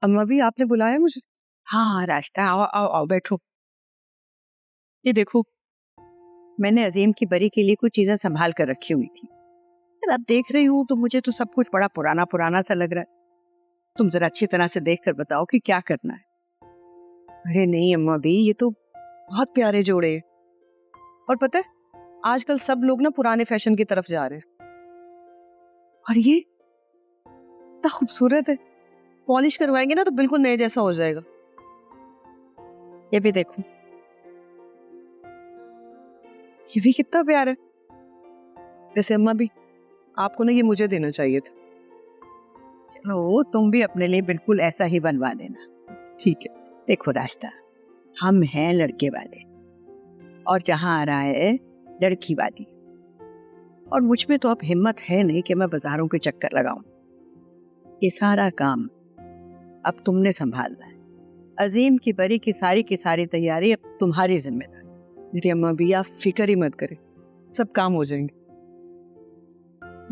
अम्मा भी आपने बुलाया मुझे? हाँ हाँ रास्ता, आओ आओ आओ, बैठो। ये देखो, मैंने अजीम की बरी के लिए कुछ चीजें संभाल कर रखी हुई थी। यार अब देख रही हूँ तो मुझे तो सब कुछ बड़ा पुराना पुराना सा लग रहा है। तुम जरा अच्छी तरह से देख कर बताओ कि क्या करना है। अरे नहीं अम्मा भी, ये तो बहुत प्यारे जोड़े हैं। और पता है आजकल सब लोग ना पुराने फैशन की तरफ जा रहे हैं। और ये इतना खूबसूरत है, पॉलिश करवाएंगे ना तो बिल्कुल नए जैसा हो जाएगा। ये भी देखो, ये भी कितना प्यारा है। वैसे अम्मा भी आपको ना ये मुझे देना चाहिए था। चलो तुम भी अपने लिए बिल्कुल ऐसा ही बनवा लेना। ठीक है। देखो रास्ता, हम हैं लड़के वाले और जहां आ रहा है लड़की वाली, और मुझ में तो अब हिम्मत है नहीं कि मैं बाजारों के चक्कर लगाऊं। ये सारा काम अब तुमने संभालना है। अजीम की बरी की सारी तैयारी अब तुम्हारी जिम्मेदारी। मेरी अम्मा भी आप फिक्र ही मत करें, सब काम हो जाएंगे।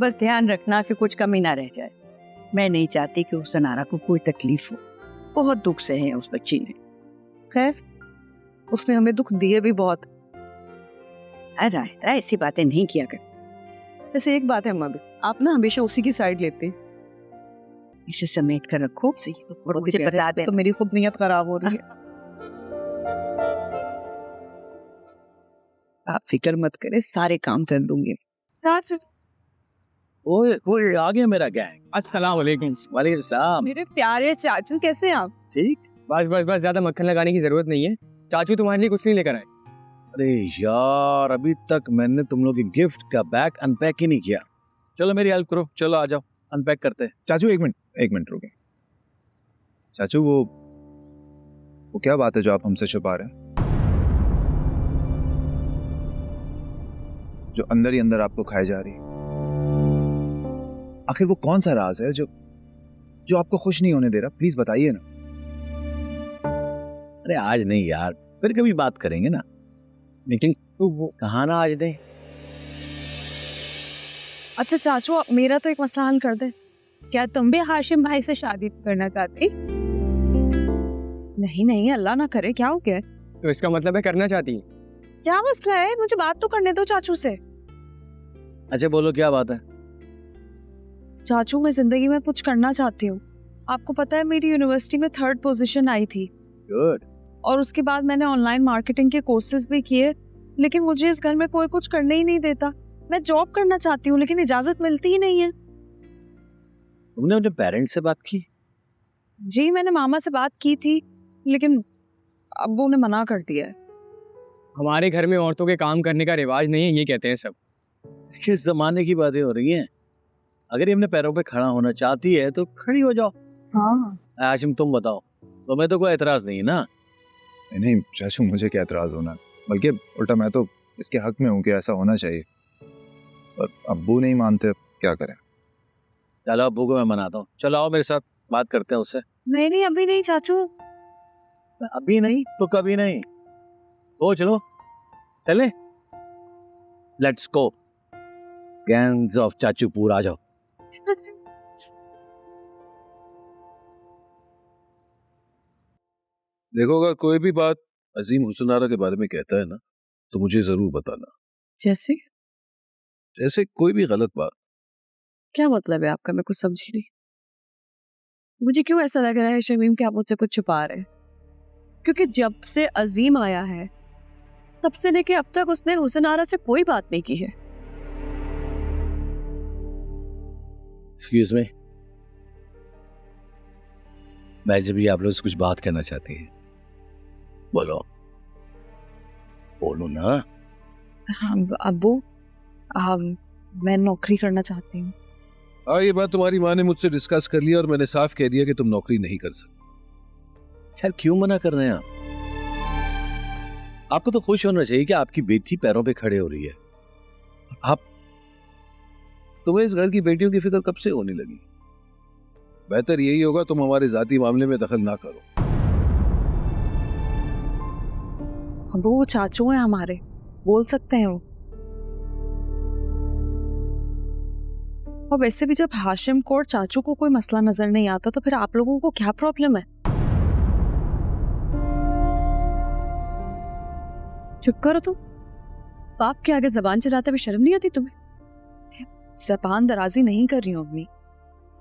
बस ध्यान रखना कि कुछ कमी ना रह जाए। मैं नहीं चाहती कि उस सनारा को कोई तकलीफ हो। बहुत दुख से है उस बच्ची ने। खैर उसने हमें दुख दिए भी बहुत। अरे रास्ता, ऐसी बातें नहीं किया कर। वैसे एक बात है अम्मा भी, आप ना हमेशा उसी की साइड लेते हैं। इसे समेट कर रखो सही तो और मुझे बता दे। तो मेरी खुद नीयत खराब हो रही है। आप फिक्र मत करें, सारे काम कर दूंगी। ओए ओए, आ गया मेरा गैंग। अस्सलाम वालेकुम। वालेकुम सलाम। मेरे प्यारे चाचू, कैसे हैं आप? ठीक। बस बस बस, ज्यादा मक्खन लगाने की जरूरत नहीं है। चाचू तुम्हारे लिए कुछ नहीं लेकर आए। अरे यार, अभी तक मैंने तुम लोग के गिफ्ट का बैग अनपैक ही नहीं किया। चलो मेरी हेल्प करो, चलो आ जाओ अनपैक करते हैं। चाचू एक मिनट रुके। चाचू वो क्या बात है जो आप हमसे छुपा रहे हैं, जो अंदर ही अंदर आपको खाई जा रही है? आखिर वो कौन सा राज है जो आपको खुश नहीं होने दे रहा? प्लीज बताइए ना। अरे आज नहीं यार, फिर कभी बात करेंगे ना। लेकिन वो कहा ना आज नहीं। अच्छा चाचू, मेरा तो एक मसला हल कर दे। क्या तुम भी हाशिम भाई से शादी करना चाहती? नहीं नहीं, अल्लाह ना करे, क्या हो गया? तो इसका मतलब है करना चाहती है। क्या मसला है? मुझे बात तो करने दो चाचू से। अच्छा बोलो, क्या बात है? चाचू मैं जिंदगी में कुछ करना चाहती हूँ। आपको पता है मेरी यूनिवर्सिटी में 3rd पोजीशन आई थी। गुड। और उसके बाद मैंने ऑनलाइन मार्केटिंग के कोर्सेज भी किए, लेकिन मुझे इस घर में कोई कुछ करने ही नहीं देता। मैं जॉब करना चाहती हूँ लेकिन इजाजत मिलती ही नहीं है। तुमने अपने पेरेंट्स से बात की? जी मैंने मामा से बात की थी, लेकिन अब्बू ने मना कर दिया है। हमारे घर में औरतों के काम करने का रिवाज नहीं है, ये कहते हैं सब। किस जमाने की बातें हो रही हैं? अगर ये अपने पैरों पे खड़ा होना चाहती है तो खड़ी हो जाओ। हाँ। आशिम तुम बताओ, तुम्हें तो कोई एतराज नहीं है ना? नहीं चाचू, मुझे क्या एतराज होना, बल्कि उल्टा मैं तो इसके हक में हूँ कि ऐसा होना चाहिए। और अब्बू नहीं मानते, क्या करें? चलो अब्बू को मैं मनाता हूँ, चलो आओ मेरे साथ बात करते हैं उससे। नहीं नहीं अभी नहीं चाचू। अभी नहीं तो कभी नहीं, सोच लो। चले, let's go. Gangs of Chachupur, आ जाओ। देखो, अगर कोई भी बात अजीम हुसनारा के बारे में कहता है ना, तो मुझे जरूर बताना। जैसे? जैसे कोई भी गलत बात। क्या मतलब है आपका? मैं कुछ समझी नहीं। मुझे क्यों ऐसा लग रहा है शमीम कि आप मुझसे कुछ छुपा रहे हैं? क्योंकि जब से अजीम आया है तब से लेके अब तक उसने हुसनारा से कोई बात नहीं की है। एक्सक्यूज मी, मैं जब भी आप लोग से कुछ बात करना चाहती है, बोलो बोलो ना। हाँ अब्बू, मैं नौकरी करना चाहती हूँ। हाँ, ये बात तुम्हारी माँ ने मुझसे डिस्कस कर लिया और मैंने साफ कह दिया कि तुम नौकरी नहीं कर सकते। यार क्यों मना कर रहे हैं आप? आपको तो खुश होना चाहिए कि आपकी बेटी पैरों पे खड़े हो रही है। आप, तुम्हें इस घर की बेटियों की फिक्र कब से होने लगी? बेहतर यही होगा तुम हमारे जाती मामले में दखल ना करो। अब्बू वो चाचू हैं हमारे, बोल सकते हैं वो। और वैसे भी जब हाशिम को और चाचू को कोई मसला नजर नहीं आता तो फिर आप लोगों को क्या प्रॉब्लम है? चुप करो तुम। बाप के आगे जबान चलाते हुए शर्म नहीं आती तुम्हें? ज़बान दराजी नहीं कर रही हूँ अम्मी,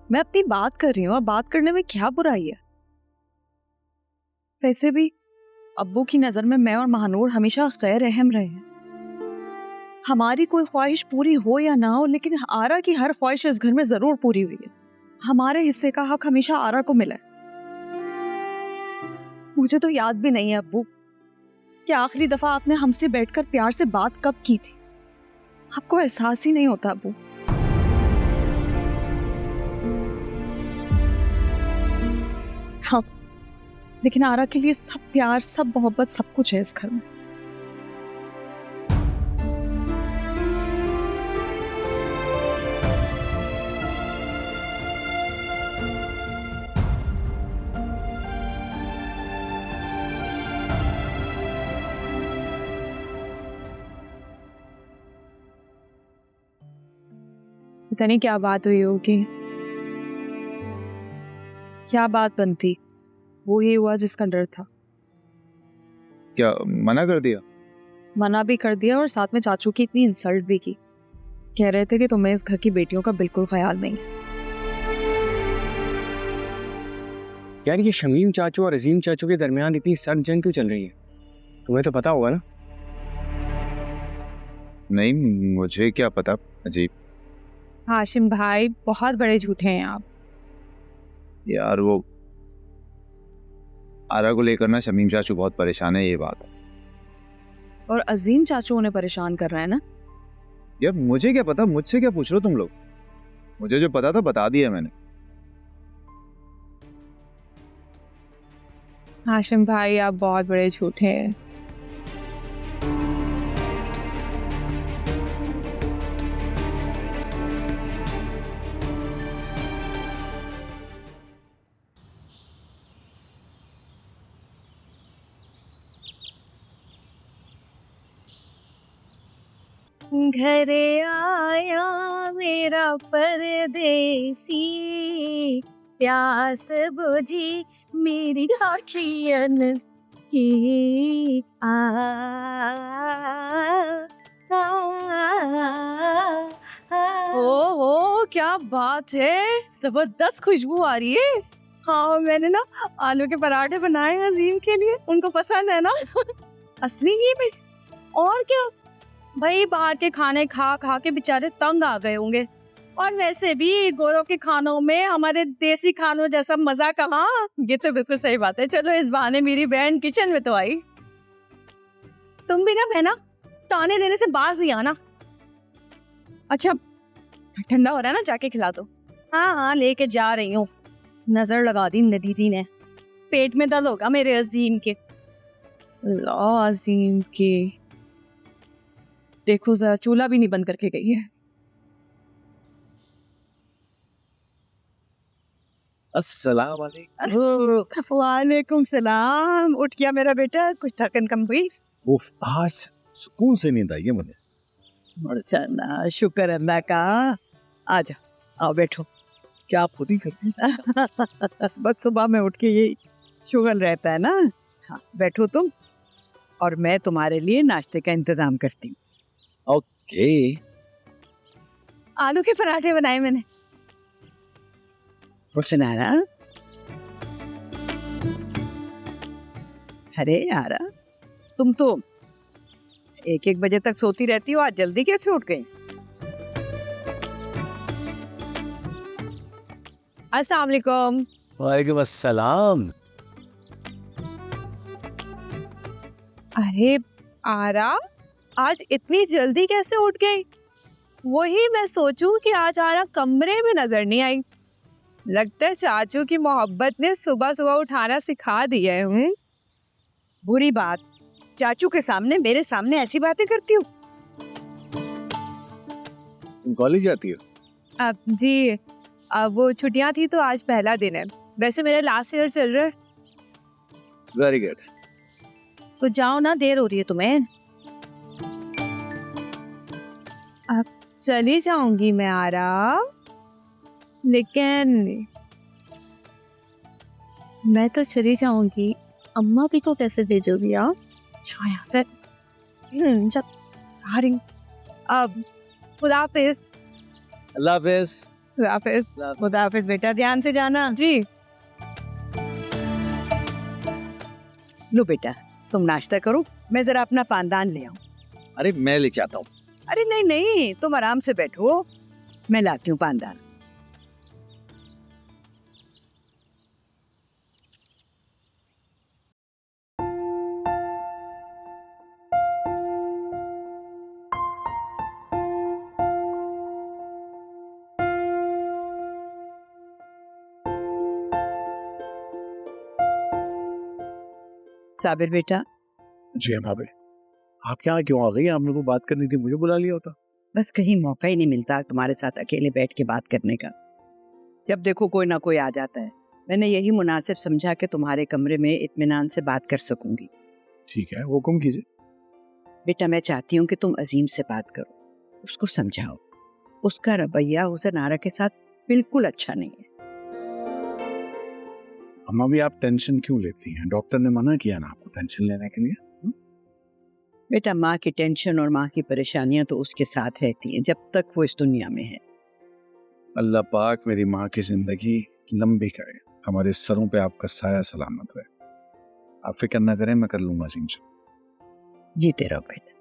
मैं अपनी बात कर रही हूँ और बात करने में क्या बुराई है? वैसे भी अब्बू की नजर में मैं और महानूर हमेशा गैर अहम रहे हैं। हमारी कोई ख्वाहिश पूरी हो या ना हो, लेकिन आरा की हर ख्वाहिश इस घर में जरूर पूरी हुई है। हमारे हिस्से का हक हमेशा आरा को मिला है। मुझे तो याद भी नहीं है अब्बू कि आखिरी दफा आपने हमसे बैठकर प्यार से बात कब की थी। आपको एहसास ही नहीं होता अब्बू। हाँ, लेकिन आरा के लिए सब प्यार, सब मोहब्बत, सब कुछ है इस घर में। पता नहीं क्या बात हुई होगी। क्या बात बनती, वो ही हुआ जिसका डर था। क्या मना कर दिया? मना भी कर दिया और साथ में चाचू की इतनी इंसल्ट भी की। कह रहे थे कि तुम्हें इस घर की बेटियों का बिल्कुल ख्याल नहीं है। यार ये शमीम चाचू और अजीम चाचू के दरमियान इतनी सख्त जंग क्यों चल रही है? तुम्हें तो पता होगा ना? नहीं, मुझे क्या पता। अजीब। हाशिम भाई बहुत बड़े झूठे हैं आप। यार वो आरा को लेकर ना शमीम चाचू बहुत परेशान है, ये बात। और अजीम चाचू उन्हें परेशान कर रहा है ना? यार मुझे क्या पता, मुझसे क्या पूछ रहे हो तुम लोग? मुझे जो पता था बता दिया मैंने। हाशिम भाई आप बहुत बड़े झूठे हैं। घर आया मेरा परदेसी, प्यास बुझी मेरी राखियन की। ओ क्या बात है, जबरदस्त खुशबू आ रही है। हाँ, मैंने ना आलू के पराठे बनाए हैं अजीम के लिए, उनको पसंद है ना। असली घी में। और क्या भाई, बाहर के खाने खा खा के बेचारे तंग आ गए होंगे। और वैसे भी गोरों के खानों में हमारे देसी खानों जैसा मजा कहाँ। ये तो बिल्कुल सही बात है। चलो इस बहाने मेरी बहन किचन में तो आई। तुम भी ना बहना ताने देने से बाज नहीं आना। अच्छा ठंडा हो रहा है ना, जाके खिला दो। हाँ हाँ लेके जा रही हूँ। नजर लगा दी नदीदी ने, पेट में दर्द होगा मेरे अजीम के। अजीम के देखो जरा, चूल्हा भी नहीं बंद करके गई है। अस्सलाम वालेकुम। वालेकुम सलाम। उठ गया मेरा बेटा? कुछ थकन कम हुई? उफ, आज सुकून से नींद आई है मुझे। माशाल्लाह, शुक्र अल्लाह का। आजा, आओ बैठो। क्या आप खुद ही करती हैं? बस सुबह में उठ के यही शुगल रहता है ना। हाँ बैठो तुम, और मैं तुम्हारे लिए नाश्ते का इंतजाम करती हूँ। ओके। आलू के पराठे बनाए मैंने। सुनारा, अरे यार तुम तो 1-1 बजे तक सोती रहती हो, आज जल्दी कैसे उठ गई? अस्सलाम वालेकुम। वालेकुम अस्सलाम। अरे आरा, आज इतनी जल्दी कैसे उठ गई? वही मैं सोचूं कि आज आरा कमरे में नजर नहीं आई। लगता है चाचू की मोहब्बत ने सुबह सुबह उठाना सिखा दिया है। बुरी बात, चाचू के सामने मेरे सामने ऐसी बातें करती हूँ? तुम कॉलेज जाती हो? अब जी, अब वो छुट्टियां थी तो आज पहला दिन है। वैसे मेरा लास्ट ईयर चल रहा है। Very good. तो जाओ ना, देर हो रही है तुम्हें। अब चली जाऊंगी मैं आरा। लेकिन मैं तो चली जाऊंगी, अम्मा भी को कैसे भेजोगी आप? अच्छा यहाँ से जब जा रही हूँ। अब खुदा हाफिज। अल्लाह हाफिज। खुदा हाफिज। खुदा हाफिज बेटा, ध्यान से जाना। जी। लो बेटा, तुम नाश्ता करो, मैं जरा अपना पानदान ले आऊं। अरे मैं लेके आता हूँ। अरे नहीं नहीं, तुम आराम से बैठो, मैं लाती हूँ पानदान। साबिर बेटा, जी हाँ भाभी, आप यहाँ क्यों आ गई? आपने को बात करनी थी, मुझे बुला लिया होता। बस कहीं मौका ही नहीं मिलता तुम्हारे साथ अकेले बैठ के बात करने का। जब देखो कोई ना कोई आ जाता है। मैंने यही मुनासिब समझा कि तुम्हारे कमरे में इत्मीनान से बात कर सकूंगी। ठीक है, हुक्म कीजिए। बेटा, मैं चाहती हूँ कि तुम अजीम से बात करो, उसको समझाओ। उसका रवैया हुसैन आरा के साथ बिल्कुल अच्छा नहीं है। अम्मा भी आप टेंशन क्यों लेती हैं? डॉक्टर ने मना किया ना आपको टेंशन लेने के लिए। बेटा, माँ की टेंशन और माँ की परेशानियां तो उसके साथ रहती हैं जब तक वो इस दुनिया में है। अल्लाह पाक मेरी माँ की जिंदगी लंबी करे, हमारे सरों पे आपका साया सलामत रहे। आप फिक्र ना करें, मैं कर लूंगा अजीम से। जीते रहो बेटा।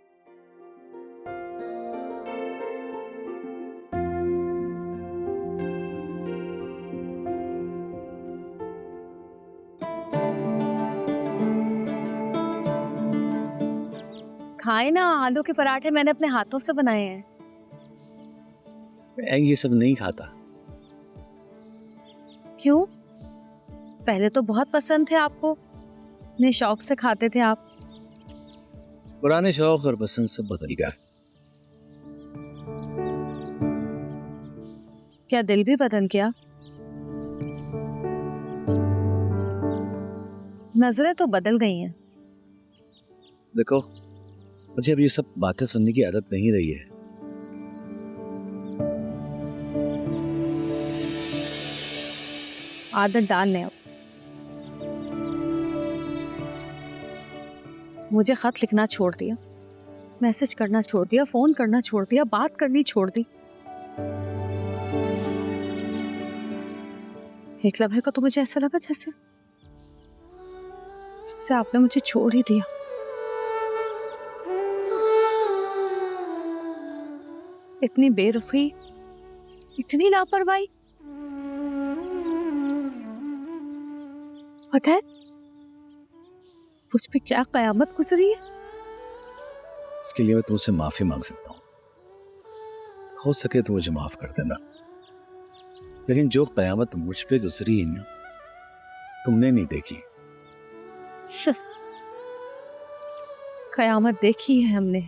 खाए ना, आलू के पराठे मैंने अपने हाथों से बनाए हैं। मैं ये सब नहीं खाता। क्यों? पहले तो बहुत पसंद थे आपको, इतने शौक से खाते थे आप। पुराने शौक और पसंद सब बदल गया। क्या दिल भी बदल गया? नजरें तो बदल गई हैं। देखो, मुझे अब ये सब बातें सुनने की आदत नहीं रही है। आदत डाल लें अब। मुझे खत लिखना छोड़ दिया, मैसेज करना छोड़ दिया, फोन करना छोड़ दिया, बात करनी छोड़ दी। एक लम्हे को तो मुझे ऐसा लगा जैसे आपने मुझे छोड़ ही दिया। इतनी बेरुखी, इतनी लापरवाही। पता है मुझ पे क्या कयामत गुजरी है? इसके लिए मैं तुमसे माफी मांग सकता हूँ। हो सके तो मुझे माफ कर देना। लेकिन जो कयामत मुझ पे गुजरी है ना, तुमने नहीं देखी। कयामत देखी है हमने,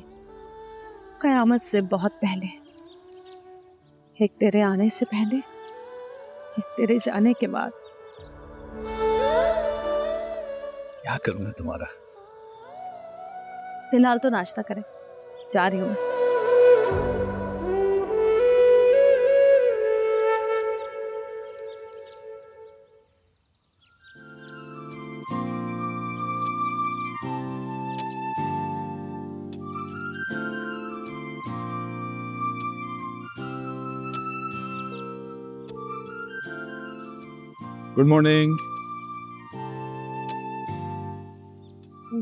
कयामत से बहुत पहले। एक तेरे आने से पहले, एक तेरे जाने के बाद। क्या करूं मैं तुम्हारा? फिलहाल तो नाश्ता करें, जा रही हूँ। Good morning.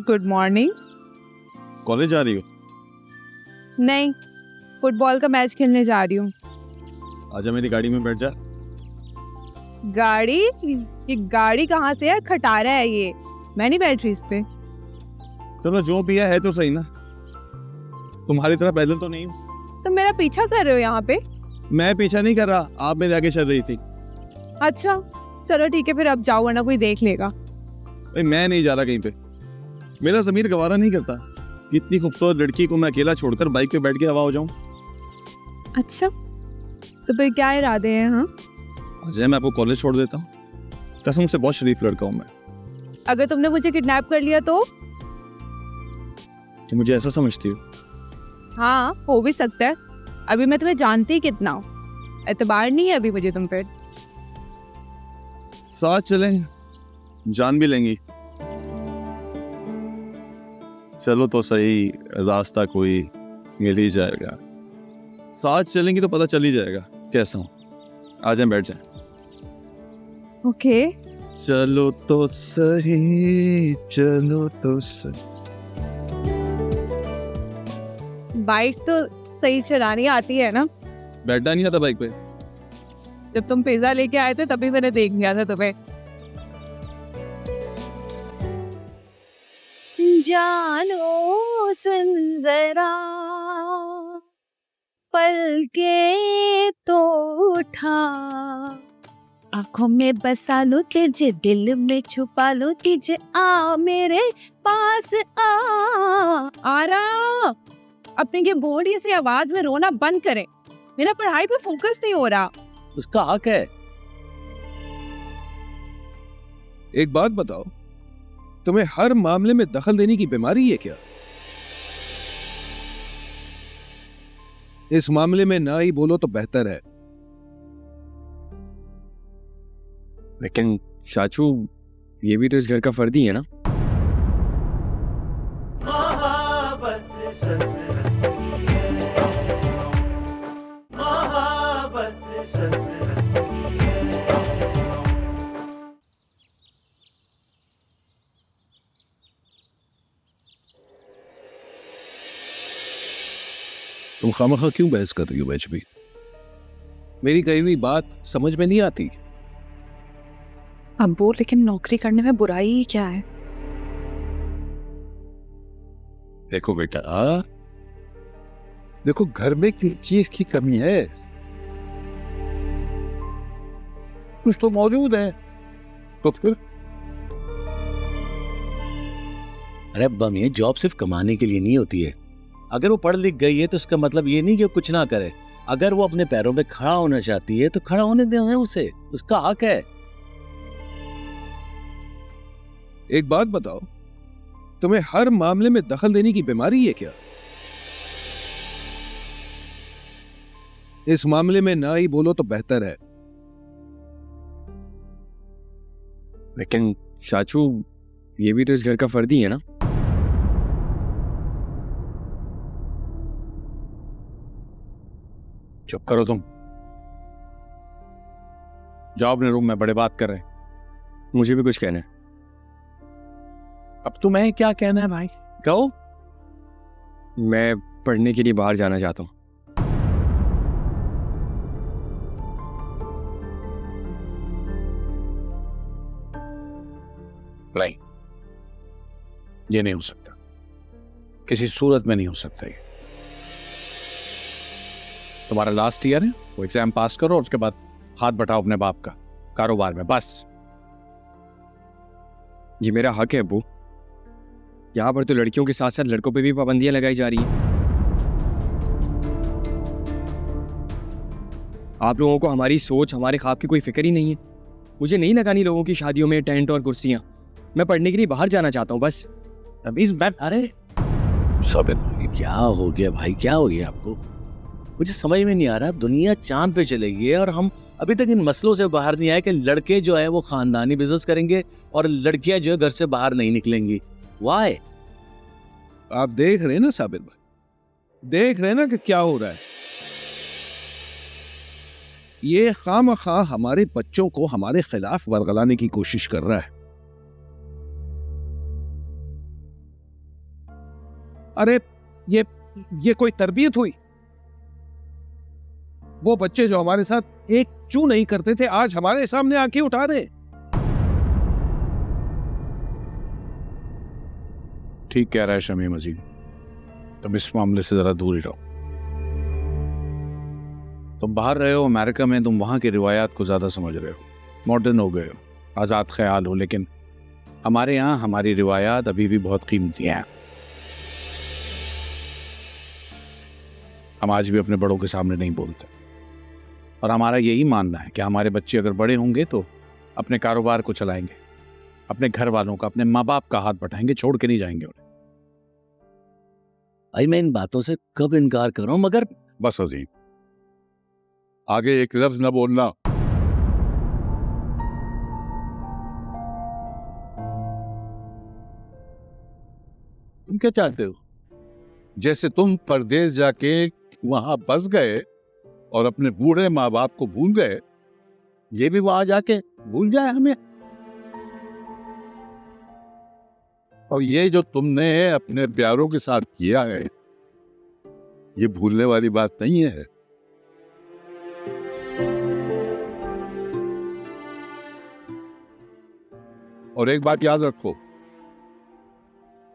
Good morning. College जा रही हो? नहीं, फुटबॉल का मैच खेलने जा रही हूँ। आजा मेरी गाड़ी में बैठ जा। गाड़ी? ये गाड़ी कहाँ से है? खटारा है ये, मैं नहीं बैठ रही इस पे। चलो, जो पिया है तो सही ना, तुम्हारी तरह पैदल तो नहीं हूँ। तुम मेरा पीछा कर रहे हो यहाँ पे? मैं पीछा नहीं कर रहा, आप मेरे आगे चल रही थी। अच्छा चलो ठीक है, फिर अब जाओ वरना कोई देख लेगा। भाई मैं नहीं जा रहा कहीं पे, मेरा ज़मीर गवारा नहीं करता कि इतनी खूबसूरत लड़की को मैं अकेला छोड़कर बाइक पे बैठ के हवा हो जाऊं। अच्छा तो फिर क्या इरादे हैं? हाँ, अजय मैं आपको कॉलेज छोड़ देता हूँ, कसम से बहुत शरीफ लड़का हूँ मैं। अगर तुमने मुझे किडनैप कर लिया तो? कि मुझे ऐसा समझती हो? हाँ हो भी सकता है, अभी मैं तुम्हें जानती ही कितना हूँ, एतबार नहीं है अभी मुझे तुम पर। साथ चलें, जान भी लेंगी। चलो तो सही, रास्ता कोई मिल ही जाएगा। साथ चलेंगी तो पता चल ही जाएगा कैसा हूं। आ जाएं, बैठ जाएं। ओके। चलो तो सही, चलो तो सही। बाइक तो सही चलानी आती है ना? बैठना नहीं आता बाइक पे? जब तुम पिज्जा लेके आए थे तभी मैंने देख लिया था तुम्हें। जानो सुन जरा, पल के तो उठा, आंखों में बसा लो तुझे, दिल में छुपा लो तुझे, आ मेरे पास आ रहा। अपने के बॉडी से आवाज में रोना बंद करें, मेरा पढ़ाई पे फोकस नहीं हो रहा। उसका हक है। एक बात बताओ, तुम्हें हर मामले में दखल देने की बीमारी है क्या? इस मामले में ना ही बोलो तो बेहतर है। लेकिन चाचू, ये भी तो इस घर का फर्द ही है ना? तुम खामखा क्यों बहस कर रही हो वैष्णवी? मेरी कही हुई बात समझ में नहीं आती? अब्बू, लेकिन नौकरी करने में बुराई ही क्या है? देखो बेटा, देखो घर में किस चीज की कमी है? कुछ तो मौजूद है, तो फिर अरे अब्बा, ये जॉब सिर्फ कमाने के लिए नहीं होती है। अगर वो पढ़ लिख गई है तो इसका मतलब ये नहीं कि वो कुछ ना करे। अगर वो अपने पैरों पे खड़ा होना चाहती है तो खड़ा होने देना उसे, उसका हक है। एक बात बताओ, तुम्हें हर मामले में दखल देने की बीमारी है क्या? इस मामले में ना ही बोलो तो बेहतर है। लेकिन चाचू, ये भी तो इस घर का फर्द ही है ना? चुप करो तुम। जाओ अपने रूम में, बड़े बात कर रहे हैं। मुझे भी कुछ कहना है। अब तुम्हें क्या कहना है भाई? कहो। मैं पढ़ने के लिए बाहर जाना चाहता हूँ। नहीं, ये नहीं हो सकता, किसी सूरत में नहीं हो सकता। ये तुम्हारा लास्ट ईयर है, वो एग्जाम पास करो और उसके बाद हाथ बटाओ अपने बाप का कारोबार में, बस। ये मेरा हक है अब्बू। यहाँ पर तो लड़कियों के साथ साथ लड़कों पे भी पाबंदियां लगाई जा रही हैं। आप लोगों को हमारी सोच, हमारे ख्वाब की कोई फिक्र ही नहीं है। मुझे नहीं लगानी लोगों की शादियों में टेंट और कुर्सियां। मैं पढ़ने के लिए बाहर जाना चाहता हूँ, बस। अरे साबिर, क्या हो गया भाई? क्या हो गया आपको? मुझे समझ में नहीं आ रहा। दुनिया चांद पे चलेगी और हम अभी तक इन मसलों से बाहर नहीं आए कि लड़के जो है वो खानदानी बिजनेस करेंगे और लड़कियां जो है घर से बाहर नहीं निकलेंगी। वाई? आप देख रहे हैं ना साबिर भाई, देख रहे हैं ना कि क्या हो रहा है। ये खामखा हमारे बच्चों को हमारे खिलाफ वरगलाने की कोशिश कर रहा है। अरे ये कोई तरबियत हुई? वो बच्चे जो हमारे साथ एक चू नहीं करते थे, आज हमारे सामने आंखें उठा रहे। ठीक कह रहा है शमीम अजीम, तुम इस मामले से जरा दूर ही रहो। तुम बाहर रहे हो अमेरिका में, तुम वहां की रिवायात को ज्यादा समझ रहे हो, मॉडर्न हो गए हो, आजाद ख्याल हो, लेकिन हमारे यहाँ हमारी रिवायात अभी भी बहुत कीमती हैं। हम आज भी अपने बड़ों के सामने नहीं बोलते और हमारा यही मानना है कि हमारे बच्चे अगर बड़े होंगे तो अपने कारोबार को चलाएंगे, अपने घर वालों का, अपने माँ बाप का हाथ बटाएंगे, छोड़ के नहीं जाएंगे उन्हें। भाई मैं इन बातों से कब इनकार कर रहा हूं, मगर बस अजीम, आगे एक लफ्ज न बोलना। तुम क्या चाहते हो? जैसे तुम परदेश जाके वहां बस गए और अपने बूढ़े माँ बाप को भूल गए, ये भी वहां जाके भूल जाए हमें? और ये जो तुमने अपने प्यारों के साथ किया है, ये भूलने वाली बात नहीं है। और एक बात याद रखो,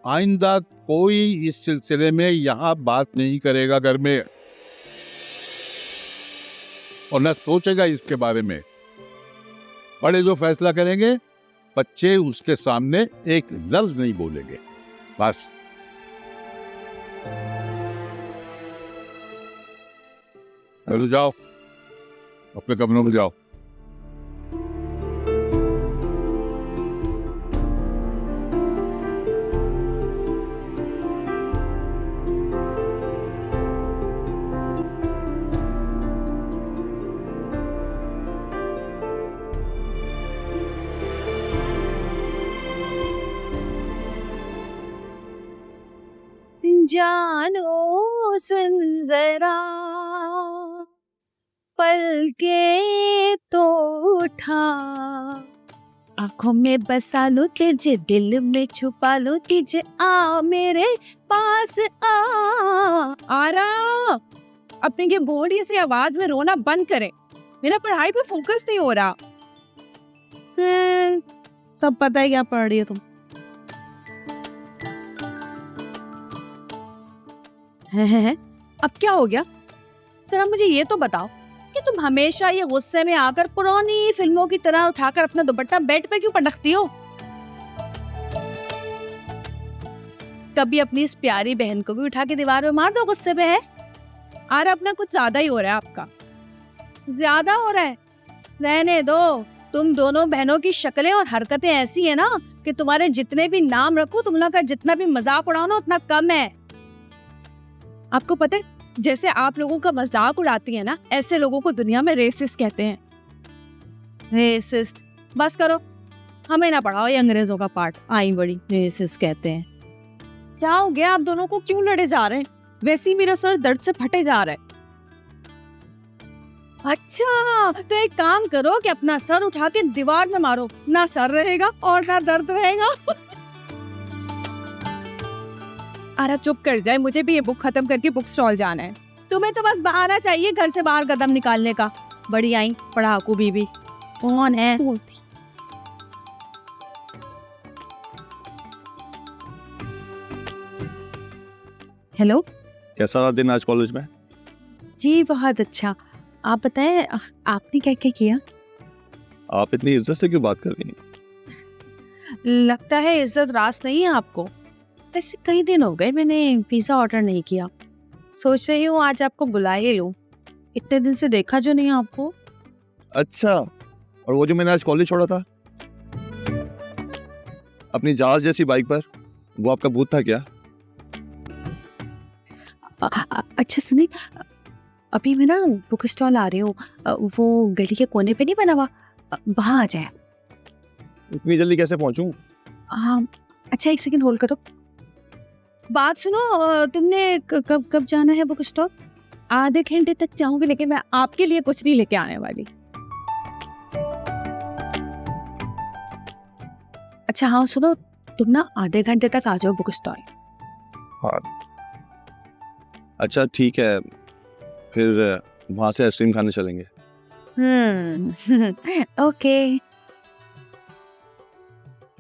आइंदा कोई इस सिलसिले में यहां बात नहीं करेगा घर में, और न सोचेगा इसके बारे में। बड़े जो फैसला करेंगे, बच्चे उसके सामने एक लफ्ज नहीं बोलेंगे, बस। चलो जाओ, अपने कमरों में जाओ। जानो सुन जरा पलके तो उठा, आंखों में बसा लो तुझे, दिल में छुपा लो तुझे, आ मेरे पास आ रहा। अपने के बोर्ड से आवाज में रोना बंद करें, मेरा पढ़ाई पे फोकस नहीं हो रहा। सब पता है क्या पढ़ रही हो तुम। है अब क्या हो गया? जरा मुझे ये तो बताओ कि तुम हमेशा ये गुस्से में आकर पुरानी फिल्मों की तरह उठाकर अपना दुपट्टा बेड पे क्यों पटकती हो? कभी अपनी इस प्यारी बहन को भी उठा के दीवार में मार दो गुस्से में। है आर अपना कुछ ज्यादा ही हो रहा है आपका। ज्यादा हो रहा है? रहने दो। तुम दोनों बहनों की शक्लें और हरकतें ऐसी है ना कि तुम्हारे जितने भी नाम रखो, तुम लोग का जितना भी मजाक उड़ाओ ना, उतना कम है। आपको पता है, जैसे आप लोगों का मजाक उड़ाती है ना, ऐसे लोगों को दुनिया में रेसिस्ट कहते हैं। रेसिस्ट? बस करो, हमें ना पढ़ाओ ये अंग्रेजों का पार्ट। आई बड़ी रेसिस्ट कहते हैं। क्या हो गया? आप दोनों को क्यों लड़े जा रहे हैं? वैसे ही मेरा सर दर्द से फटे जा रहा है। अच्छा, तो एक काम करो कि अपना सर उठा के दीवार में मारो, ना सर रहेगा और ना दर्द रहेगा। आरा चुप कर जाए, मुझे भी ये बुक खत्म करके बुक स्टॉल जाना है। तुम्हें तो बस बहाना चाहिए घर से बाहर कदम निकालने का। बड़ी आई पढ़ाकू बीबी। कौन है? हेलो, कैसा रहा दिन आज कॉलेज में? जी बहुत अच्छा। आप बताएं, आपने क्या क्या किया? आप इतनी इज्जत से क्यों बात कर रही हैं? लगता है इज्जत रास नहीं है आपको। वैसे कई दिन हो गए मैंने पिज्जा ऑर्डर नहीं किया। सोच रही हूँ आज आपको बुला ही लूं। इतने दिन से देखा जो नहीं आपको। अच्छा, और वो जो मैंने आज कॉलेज छोड़ा था अपनी जहाज जैसी बाइक पर, वो आपका भूत था क्या? अच्छा सुनिए, अभी मैं ना बुक स्टॉल आ रही हूँ, वो गली के कोने पे नहीं बना हुआ, वहाँ आ जाए। इतनी जल्दी कैसे पहुंचूं? हाँ, अच्छा एक सेकंड होल्ड करो। बात सुनो, तुमने कब जाना है बुक स्टॉल? आधे घंटे तक जाऊंगी, लेकिन मैं आपके लिए कुछ नहीं लेके आने वाली। अच्छा हाँ सुनो, तुम ना आधे घंटे तक आ जाओ बुक स्टॉल। हाँ अच्छा ठीक है, फिर वहां से आइसक्रीम खाने चलेंगे। ओके।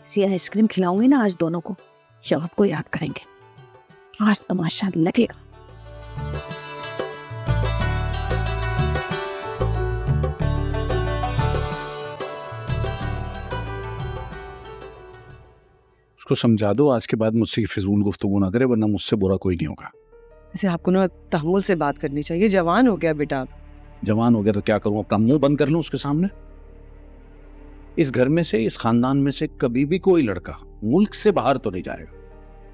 सी आइसक्रीम खिलाऊंगी ना आज दोनों को, शौहर को याद करेंगे। आज तमाशा लगेगा। उसको समझा दो आज के बाद मुझसे फिजूल गुफ्तगू ना करे, वरना मुझसे बुरा कोई नहीं होगा। वैसे आपको ना तहम्मुल से बात करनी चाहिए। जवान हो गया बेटा। जवान हो गया तो क्या करूं, अपना मुंह बंद कर लूं उसके सामने? इस घर में से, इस खानदान में से कभी भी कोई लड़का मुल्क से बाहर तो नहीं जाएगा।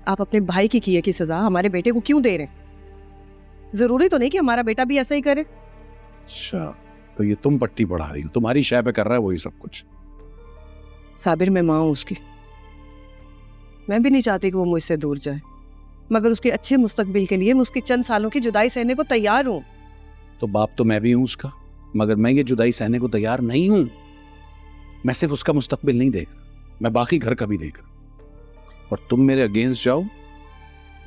आप अपने भाई की किए की सजा हमारे बेटे को क्यों दे रहे हैं? जरूरी तो नहीं कि हमारा बेटा भी ऐसा ही करे। अच्छा, तो ये तुम पट्टी बढ़ा रही हो, तुम्हारी शय पे कर रहा है वही सब कुछ। साबिर, मैं माँ हूं उसकी। मैं भी नहीं चाहती कि वो मुझसे दूर जाए। मगर उसके अच्छे मुस्तकबिल के लिए मैं उसकी चंद सालों की जुदाई सहने को तैयार हूँ। तो बाप तो मैं भी हूं उसका, मगर मैं ये जुदाई सहने को तैयार नहीं हूं। मैं सिर्फ उसका मुस्तकबिल नहीं देख, मैं बाकी घर का भी देख। और तुम मेरे अगेंस्ट जाओ,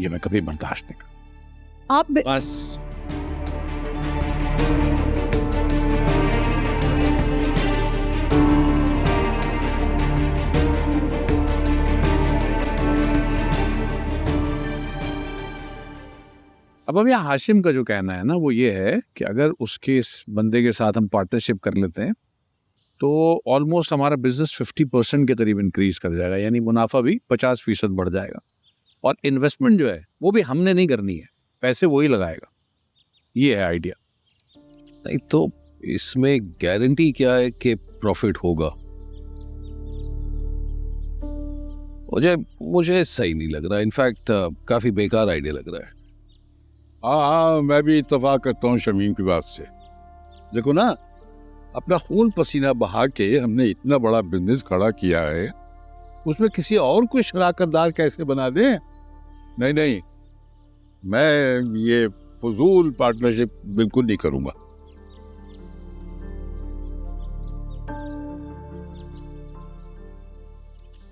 ये मैं कभी बर्दाश्त नहीं कर। आप बस अब यहाँ हाशिम का जो कहना है ना वो ये है कि अगर उसके इस बंदे के साथ हम पार्टनरशिप कर लेते हैं तो ऑलमोस्ट हमारा बिजनेस 50% के करीब इंक्रीज कर जाएगा, यानी मुनाफा भी 50% बढ़ जाएगा। और इन्वेस्टमेंट जो है वो भी हमने नहीं करनी है, पैसे वही लगाएगा। ये है आइडिया। नहीं तो इसमें गारंटी क्या है कि प्रॉफिट होगा? मुझे सही नहीं लग रहा, इनफैक्ट काफी बेकार आइडिया लग रहा है। हाँ, मैं भी इत्तेफाक करता हूँ शमीम की बात से। देखो ना, अपना खून पसीना बहा के हमने इतना बड़ा बिजनेस खड़ा किया है, उसमें किसी और को शराकतदार कैसे बना दें? नहीं, मैं ये फजूल पार्टनरशिप बिल्कुल नहीं करूंगा।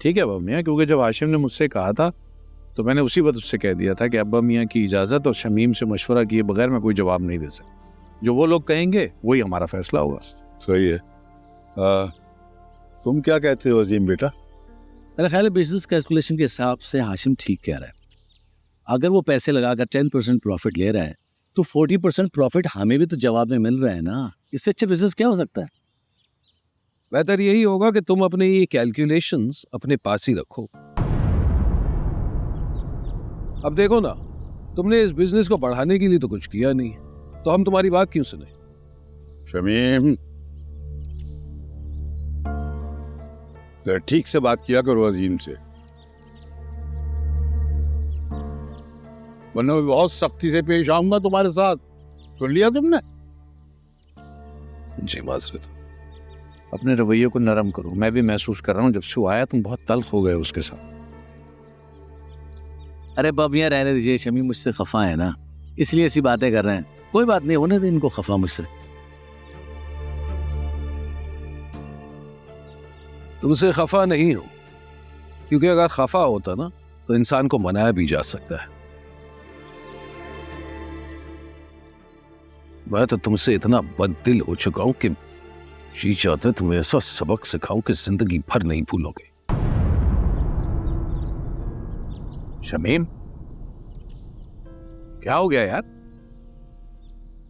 ठीक है अब्बा मियाँ, क्योंकि जब हाशिम ने मुझसे कहा था तो मैंने उसी वक्त उससे कह दिया था कि अब्बा मियाँ की इजाज़त और शमीम से मशवरा किए बगैर मैं कोई जवाब नहीं दे सकता। जो वो लोग कहेंगे वही हमारा फैसला होगा। सही है। तुम क्या कहते हो अजीम बेटा? मेरा ख्याल है बिजनेस कैलकुलेशन के हिसाब से हाशिम ठीक कह रहा है। अगर वो पैसे लगाकर 10% प्रॉफिट ले रहा है तो 40% प्रॉफिट हमें भी तो जवाब में मिल रहा है ना। इससे अच्छा बिजनेस क्या हो सकता है? बेहतर यही होगा कि तुम अपने ये कैलकुलेशंस अपने पास ही रखो। अब देखो ना, तुमने इस बिजनेस को बढ़ाने के लिए तो कुछ किया नहीं, तो हम तुम्हारी बात क्यों सुने? शमीम, ठीक से बात किया करो अजीम से, वरना मैं बहुत सख्ती से पेश आऊंगा तुम्हारे साथ। सुन लिया तुमने? जी माजरत। अपने रवैये को नरम करो। मैं भी महसूस कर रहा हूँ जब से वो आया तुम बहुत तल्ख हो गए उसके साथ। अरे बबियाँ रहने दीजिए, शमी मुझसे खफा है ना, इसलिए ऐसी बातें कर रहे हैं। कोई बात नहीं, होने दे इनको खफा मुझसे। तुमसे खफा नहीं हो, क्योंकि अगर खफा होता ना तो इंसान को मनाया भी जा सकता है। मैं तो तुमसे इतना बददिल हो चुका हूं कि जी चाहता तुम्हें ऐसा सबक सिखाऊं कि जिंदगी भर नहीं भूलोगे। शमीम, क्या हो गया यार?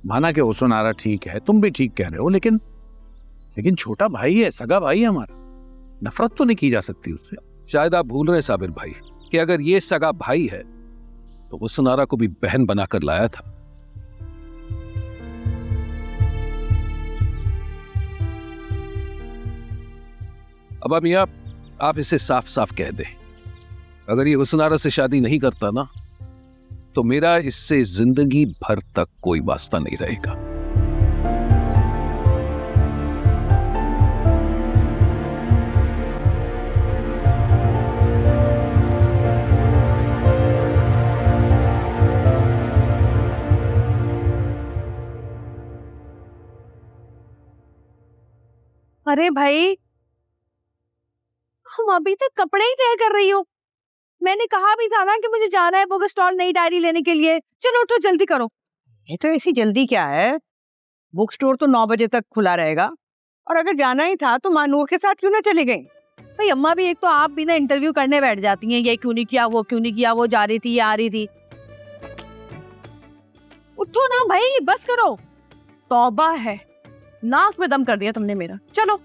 माना कि हुस्न आरा ठीक है, तुम भी ठीक कह रहे हो, लेकिन छोटा भाई है, सगा भाई है हमारा, नफरत तो नहीं की जा सकती उससे। शायद आप भूल रहे हैं साबिर भाई कि अगर ये सगा भाई है तो हुस्न आरा को भी बहन बनाकर लाया था। अब मियां, आप इसे साफ साफ कह दें, अगर ये हुस्न आरा से शादी नहीं करता ना तो मेरा इससे जिंदगी भर तक कोई वास्ता नहीं रहेगा। अरे भाई, तुम अभी तक कपड़े ही तय कर रही हो। मैंने कहा भी था ना कि मुझे जाना है बुक स्टॉल नई डायरी लेने के लिए। चलो उठो, जल्दी करो। ये तो ऐसी जल्दी क्या है? बुक स्टोर तो 9 बजे तक खुला रहेगा, और अगर जाना ही था तो मानूर के साथ क्यों ना चली गई? भाई अम्मा भी, एक तो आप भी ना इंटरव्यू करने बैठ जाती हैं, ये क्यों नहीं किया, वो क्यों नहीं किया, वो जा रही थी, ये आ रही थी। उठो ना भाई, बस करो। तौबा है, नाक में दम कर दिया तुमने मेरा। चलो,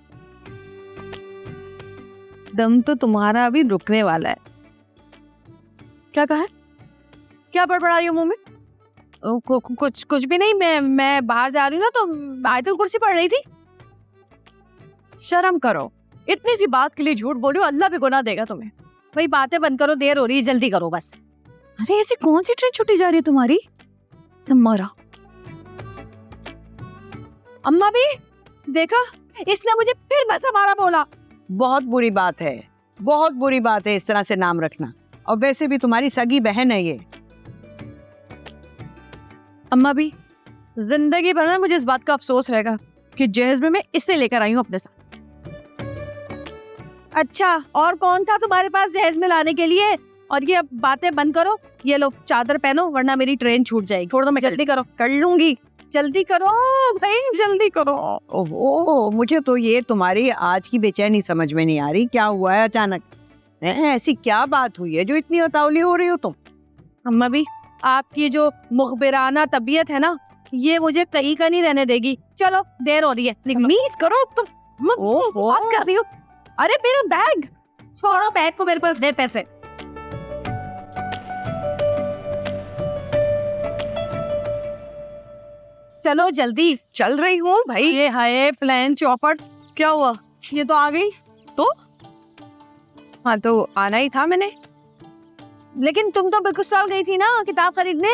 दम तो तुम्हारा अभी रुकने वाला है। क्या कहा? क्या बड़बड़ा रही हो मुंह में? कुछ भी नहीं। मैं बाहर जा रही हूँ ना, तो आयतुल कुर्सी पढ़ रही थी। शर्म करो, इतनी सी बात के लिए झूठ बोल रही हो, अल्लाह भी गुनाह देगा तुम्हें। भाई बातें बंद करो, देर हो रही है, जल्दी करो बस। अरे ऐसी कौन सी ट्रेन छुट्टी जा रही है तुम्हारी? तुम्हारा अम्मा भी देखा, इसने मुझे फिर बस हमारा बोला। बहुत बुरी बात है, बहुत बुरी बात है इस तरह से नाम रखना। और वैसे भी तुम्हारी सगी बहन है ये, अम्मा भी जिंदगी भर ना मुझे इस बात का अफसोस रहेगा कि जहेज में मैं इसे लेकर आई हूँ अपने साथ। अच्छा, और कौन था तुम्हारे पास जहेज में लाने के लिए? और ये अब बातें बंद करो, ये लो चादर पहनो वरना मेरी ट्रेन छूट जाएगी। छोड़ दो, मैं जल्दी करो, कर लूंगी। जल्दी करो भाई, जल्दी करो। ओहो, मुझे तो ये तुम्हारी आज की बेचैनी समझ में नहीं आ रही, क्या हुआ है अचानक? ऐसी क्या बात हुई है जो इतनी उतावली हो रही हो तुम? अम्मा भी आपकी जो मुखबिराना तबीयत है ना, ये मुझे कहीं का नहीं रहने देगी। चलो देर हो रही है, प्लीज करो तुम। बात कर रही हो। अरे मेरा बैग छोड़ो, बैग को मेरे पास दे पैसे। चलो जल्दी। चल रही हूँ भाई। ये हाय प्लेन चौपट, क्या हुआ? ये तो आ गई। तो हाँ, तो आना ही था मैंने। लेकिन तुम तो बुक स्टॉल गई थी ना किताब खरीदने।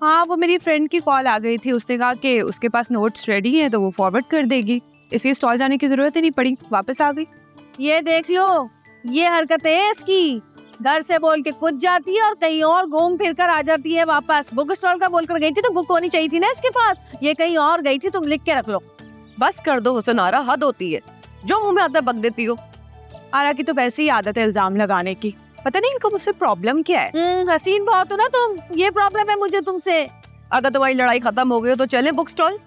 हाँ, वो मेरी फ्रेंड की कॉल आ गई थी, उसने कहा कि उसके पास नोट्स रेडी हैं तो वो फॉरवर्ड कर देगी, इसलिए स्टॉल जाने की जरूरत ही नहीं पड़ी, वापस आ गई। ये देख लो, ये हरकत है इसकी। घर से बोल के कुछ जाती है और कहीं और घूम फिर कर आ जाती है वापस। बुक स्टॉल का बोलकर गई थी तो बुक होनी चाहिए थी ना इसके पास, ये कहीं और गई थी, तुम लिख के रख लो। बस कर दो हुसन आरा, हद होती है, जो मुंह में आता है बक देती हो। आरा की तो वैसे ही आदत है इल्जाम लगाने की, पता नहीं इनको मुझसे प्रॉब्लम क्या है। हसीन बहुत हो ना तुम, ये प्रॉब्लम है मुझे तुमसे। अगर तुम्हारी लड़ाई खत्म हो गई हो तो चले बुक स्टॉल।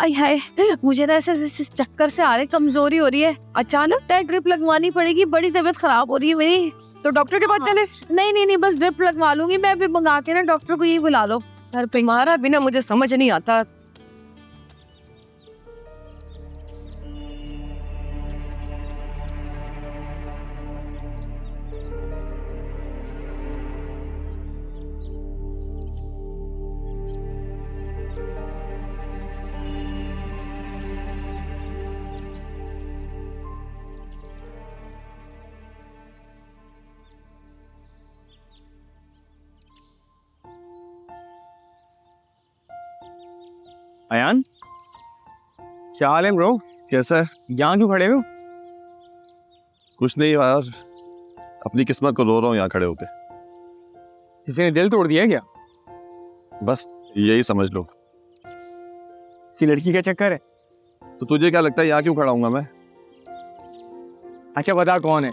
आई हाय, मुझे ना ऐसे चक्कर से आ रहे, कमजोरी हो रही है, अचानक ड्रिप लगवानी पड़ेगी, बड़ी तबीयत खराब हो रही है मेरी। तो डॉक्टर के पास चले। नहीं, बस ड्रिप लगवा लूंगी मैं, अभी मंगा के ना डॉक्टर को यही बुला लो। घर पे तुम्हारा बिना मुझे समझ नहीं आता। अयान, क्या हाल है ब्रो? कैसा है? यहाँ क्यों खड़े हो? कुछ नहीं यार, अपनी किस्मत को रो रहा हूँ यहाँ खड़े होके। किसी ने दिल तोड़ दिया है क्या? बस यही समझ लो। किसी लड़की का चक्कर है? तो तुझे क्या लगता है यहाँ क्यों खड़ा हूँगा मैं? अच्छा बता कौन है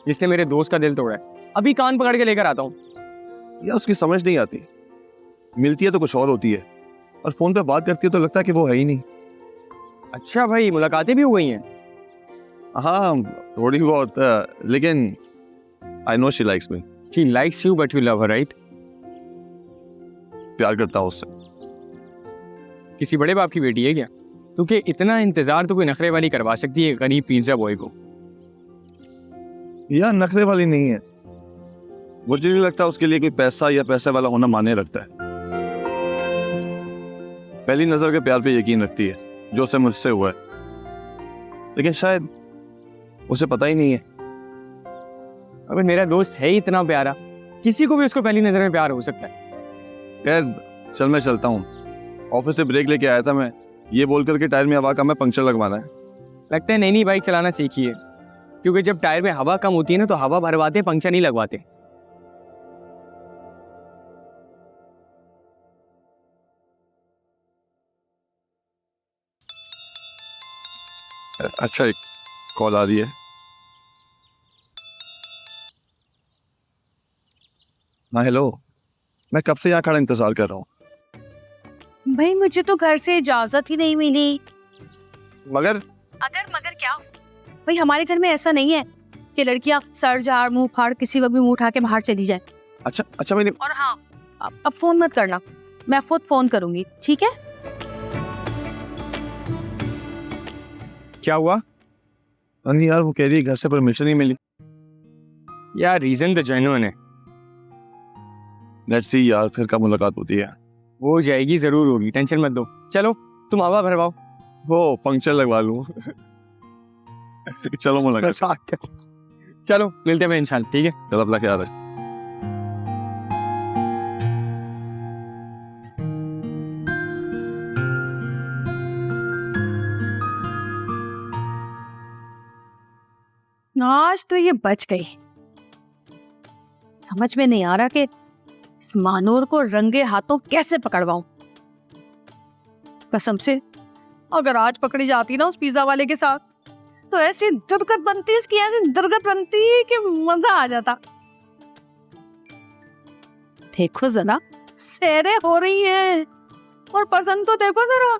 जिसने मेरे दोस्त का दिल तोड़ा है? अभी कान पकड़ के लेकर आता हूँ। यार उसकी समझ नहीं आती, मिलती है तो कुछ और होती है और फोन पे बात करती है तो लगता है कि वो है ही नहीं। अच्छा भाई, मुलाकातें भी हो गई हैं? हाँ थोड़ी बहुत, लेकिन I know she likes me. She likes you but you love her, right? प्यार करता हूँ उससे। किसी बड़े बाप की बेटी है क्या? क्योंकि इतना इंतजार तो कोई नखरे वाली करवा सकती है गरीब पिज्जा बॉय को। यार नखरे वाली नहीं है, मुझे नहीं लगता उसके लिए कोई पैसा या पैसे वाला होना माने रखता है। पहली नजर के प्यार पे यकीन रखती है, जो उसे मुझसे हुआ है, लेकिन शायद उसे पता ही नहीं है। अबे मेरा दोस्त है ही इतना प्यारा, किसी को भी उसको पहली नजर में प्यार हो सकता है। यार चल मैं चलता हूँ, ऑफिस से ब्रेक लेके आया था मैं, ये बोल करके टायर में हवा कम है, पंक्चर लगवाना है। लगता है नई बाइक चलाना सीखी है, क्योंकि जब टायर में हवा कम होती है ना तो हवा भरवाते, पंक्चर नहीं लगवाते। अच्छा एक कॉल आ रही है। हाँ हेलो, मैं कब से यहाँ खड़ा इंतजार कर रहा हूँ। भाई मुझे तो घर से इजाजत ही नहीं मिली। मगर मगर क्या? भाई हमारे घर में ऐसा नहीं है कि लड़कियां सर झाड़ मुंह फाड़ किसी वक्त भी मुंह उठा के बाहर चली जाए। अच्छा मैंने। और हाँ, अब फोन मत करना, मैं खुद फोन करूंगी, ठीक है? क्या हुआ? नहीं यार, वो कह रही है घर से परमिशन नहीं मिली। यार रीजन तो जेन्युइन है। लेट्स सी यार, फिर कब मुलाकात होती है। वो जाएगी, जरूर होगी, टेंशन मत दो। चलो तुम हवा भरवाओ। वो पंक्चर लगवा लूं। चलो मुलाकात। चलो मिलते हैं इंशाल्लाह, ठीक है? चलो अपना ख्याल रख। आज तो ये बच गई। समझ में नहीं आ रहा कि इस मानूर को रंगे हाथों कैसे पकड़वाऊं। कसम से अगर आज पकड़ी जाती ना उस पिज्जा वाले के साथ तो ऐसी दुर्गत बनती, इसकी ऐसी दुर्गत बनती कि मजा आ जाता। देखो जरा सैरे हो रही हैं और पसंद तो देखो जरा,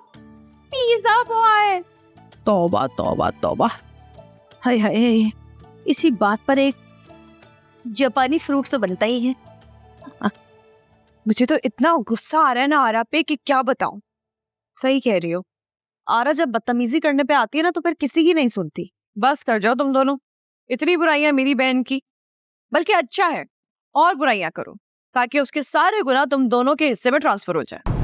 पिज्जा बॉय। तौबा तौबा तौबा, हाय हाय, इसी बात पर एक जापानी फ्रूट तो बनता ही है। मुझे तो इतना गुस्सा आ रहा है ना आरा पे कि क्या बताऊं। सही कह रही हो, आरा जब बदतमीजी करने पे आती है ना तो फिर किसी की नहीं सुनती। बस कर जाओ तुम दोनों, इतनी बुराइयां मेरी बहन की। बल्कि अच्छा है और बुराइयां करो ताकि उसके सारे गुनाह तुम दोनों के हिस्से में ट्रांसफर हो जाए।